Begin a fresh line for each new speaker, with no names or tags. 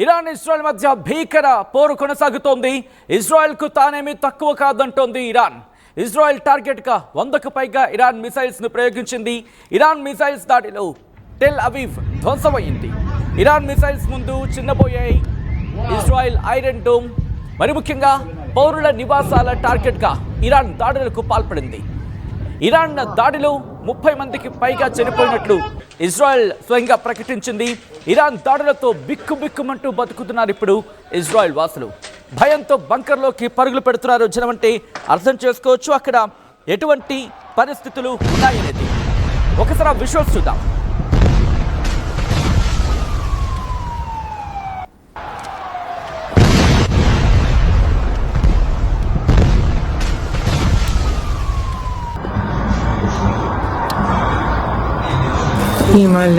Iran Israel మధ్య భీకర పోరు కొనసాగుతోంది. ఇజ్రాయెల్కు తానేమీ తక్కువ కాదంటోంది ఇరాన్. ఇజ్రాయెల్ టార్గెట్గా 100కు పైగా ఇరాన్ మిసైల్స్ను ప్రయోగించింది. ఇరాన్ మిసైల్స్ దాడిలో టెల్ అవీవ్ ధ్వంసమైంది. ఇరాన్ మిసైల్స్ ముందు చిన్నపోయాయి. ఇజ్రాయెల్ ఐరన్ డోమ్ మరి ముఖ్యంగా పౌరుల నివాసాల టార్గెట్గా ఇరాన్ దాడులకు పాల్పడింది. ఇరాన్ దాడిలో 30 మందికి పైగా చనిపోయినట్లు ఇజ్రాయెల్ స్వయంగా ప్రకటించింది. ఇరాన్ దాడులతో బిక్కుబిక్కుమంటూ బతుకుతున్నారు ఇప్పుడు ఇజ్రాయెల్ వాసులు. భయంతో బంకర్లోకి పరుగులు పెడుతున్నారు జనం అంటే అర్థం చేసుకోవచ్చు అక్కడ ఎటువంటి పరిస్థితులు ఉన్నాయనేది. ఒకసారి ఆ విజువల్స్ చూద్దాం.
Himmel.